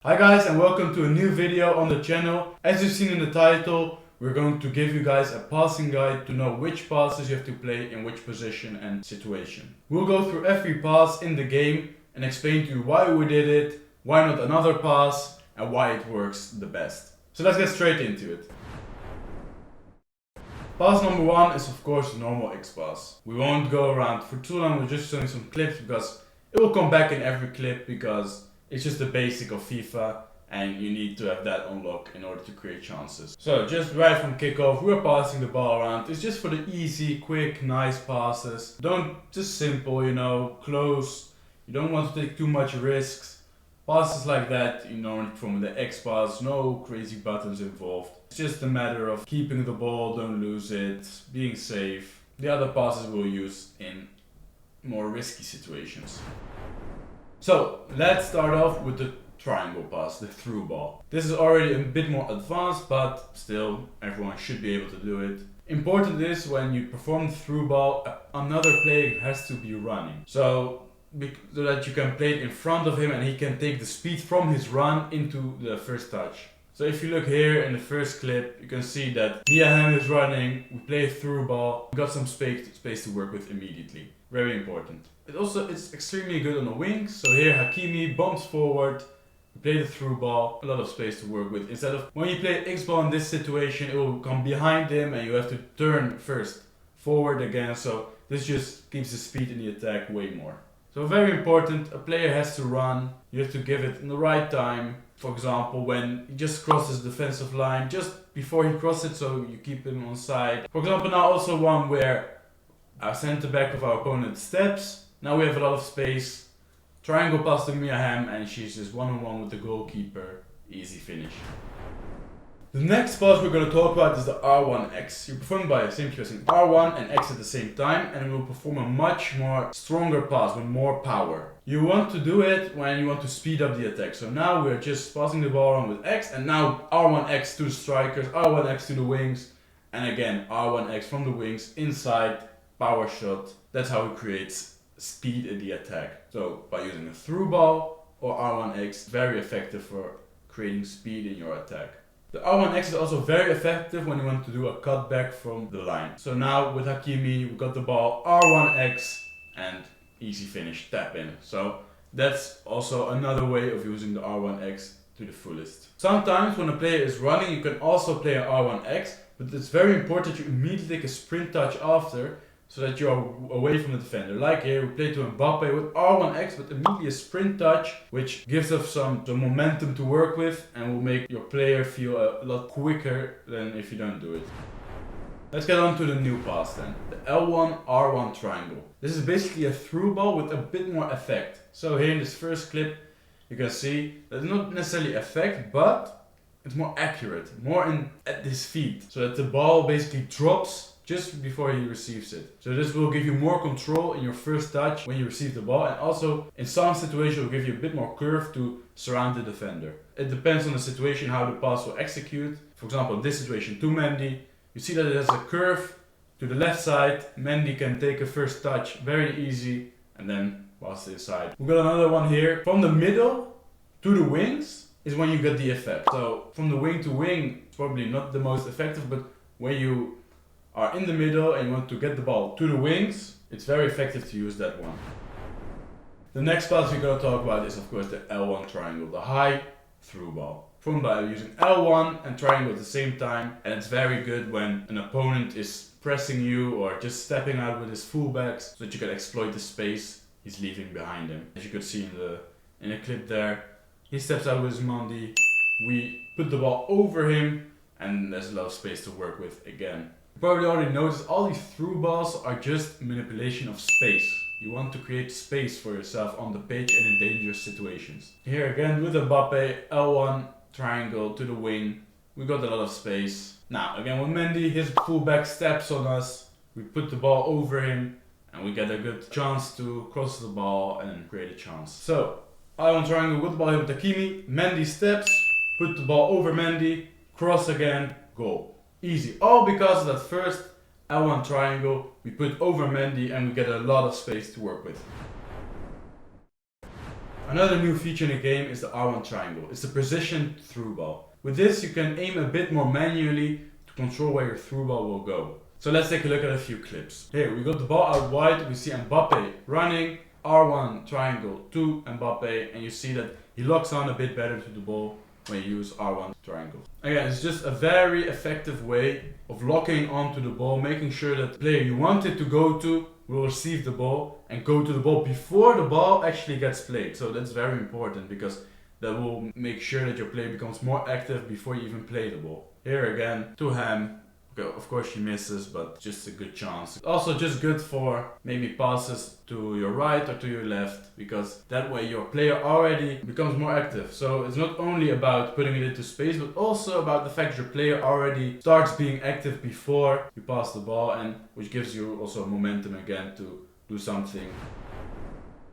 Hi guys, and welcome to a new video on the channel. As you've seen in the title, we're going to give you guys a passing guide to know which passes you have to play in which position and situation. We'll go through every pass in the game and explain to you why we did it, why not another pass, and why it works the best. So let's get straight into it. Pass number one is of course the normal X pass. We won't go around for too long, we're just showing some clips because it will come back in every clip because it's just the basic of FIFA and you need to have that unlocked in order to create chances. So just right from kickoff, we're passing the ball around. It's just for the easy, quick, nice passes. Just simple, close. You don't want to take too much risks. Passes like that, from the X pass, no crazy buttons involved. It's just a matter of keeping the ball, don't lose it, being safe. The other passes we'll use in more risky situations. So let's start off with the triangle pass, the through ball. This is already a bit more advanced, but still everyone should be able to do it. Important is when you perform the through ball, another player has to be running. So that you can play it in front of him and he can take the speed from his run into the first touch. So if you look here in the first clip, you can see that EAFC is running, we play a through ball, we got some space to work with immediately. Very important. It's extremely good on the wings. So here Hakimi bumps forward, we play the through ball, a lot of space to work with. Instead of when you play X ball in this situation, it will come behind him and you have to turn first, forward again. So this just keeps the speed in the attack way more. So very important, a player has to run, you have to give it in the right time. For example, when he just crosses the defensive line, just before he crosses it, so you keep him on side. For example, now also one where our center back of our opponent steps. Now we have a lot of space. Triangle pass to Mia and she's just one-on-one with the goalkeeper. Easy finish. The next pass we're going to talk about is the R1X. You perform by simply pressing R1 and X at the same time and it will perform a much more stronger pass with more power. You want to do it when you want to speed up the attack. So now we're just passing the ball around with X and now R1X to the strikers, R1X to the wings and again R1X from the wings inside, power shot. That's how it creates speed in the attack. So by using a through ball or R1X, very effective for creating speed in your attack. The R1X is also very effective when you want to do a cutback from the line. So now with Hakimi, we got the ball, R1X and easy finish, tap in. So that's also another way of using the R1X to the fullest. Sometimes when a player is running, you can also play an R1X, but it's very important you immediately take a sprint touch after so that you are away from the defender. Like here, we play to Mbappe with R1X, but immediately a sprint touch, which gives us some momentum to work with and will make your player feel a lot quicker than if you don't do it. Let's get on to the new pass then. The L1 R1 triangle. This is basically a through ball with a bit more effect. So here in this first clip, you can see that it's not necessarily effect, but it's more accurate, more at his feet. So that the ball basically drops just before he receives it. So this will give you more control in your first touch when you receive the ball and also in some situations will give you a bit more curve to surround the defender. It depends on the situation how the pass will execute. For example, in this situation to Mendy, you see that it has a curve to the left side. Mendy can take a first touch very easy and then pass it inside. We've got another one here. From the middle to the wings is when you get the effect. So from the wing to wing, it's probably not the most effective, but when you are in the middle and you want to get the ball to the wings, it's very effective to use that one. The next pass we're going to talk about is of course the L1 triangle, the high through ball. From by using L1 and triangle at the same time, and it's very good when an opponent is pressing you or just stepping out with his fullbacks so that you can exploit the space he's leaving behind him. As you could see in the clip there, he steps out with his Mendy, we put the ball over him and there's a lot of space to work with again. You probably already noticed all these through balls are just manipulation of space. You want to create space for yourself on the pitch and in dangerous situations. Here again with Mbappe, L1 triangle to the wing. We got a lot of space. Now again with Mendy, his fullback steps on us. We put the ball over him and we get a good chance to cross the ball and create a chance. So L1 triangle with the ball here with Hakimi. Mendy steps, put the ball over Mendy, cross again, goal. Easy, all because of that first L1 triangle we put over Mendy and we get a lot of space to work with. Another new feature in the game is the R1 triangle. It's a precision through ball. With this you can aim a bit more manually to control where your through ball will go. So let's take a look at a few clips. Here we got the ball out wide, we see Mbappe running, R1 triangle to Mbappe, and you see that he locks on a bit better to the ball when you use R1 triangle. Again, it's just a very effective way of locking onto the ball, making sure that the player you want it to go to will receive the ball and go to the ball before the ball actually gets played. So that's very important because that will make sure that your player becomes more active before you even play the ball. Here again, to Ham. Of course she misses, but just a good chance. Also just good for maybe passes to your right or to your left, because that way your player already becomes more active. So it's not only about putting it into space, but also about the fact your player already starts being active before you pass the ball, and which gives you also momentum again to do something.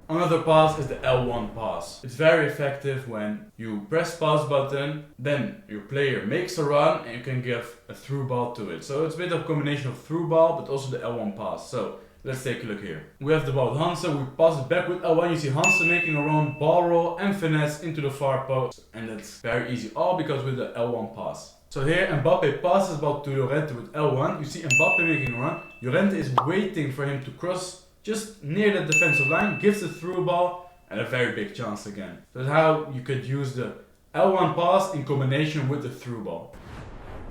Another pass is the L1 pass. It's very effective when you press pass button, then your player makes a run and you can give a through ball to it. So it's a bit of a combination of through ball but also the L1 pass. So let's take a look here. We have the ball with Hansen, we pass it back with L1, you see Hansen making a run, ball roll and finesse into the far post. And that's very easy, all because with the L1 pass. So here Mbappe passes the ball to Llorente with L1, you see Mbappe making a run, Llorente is waiting for him to cross just near the defensive line, gives the through ball and a very big chance again. That's how you could use the L1 pass in combination with the through ball.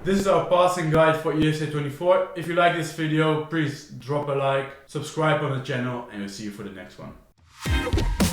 This is our passing guide for EAFC 24. If you like this video, please drop a like, subscribe on the channel, and we'll see you for the next one.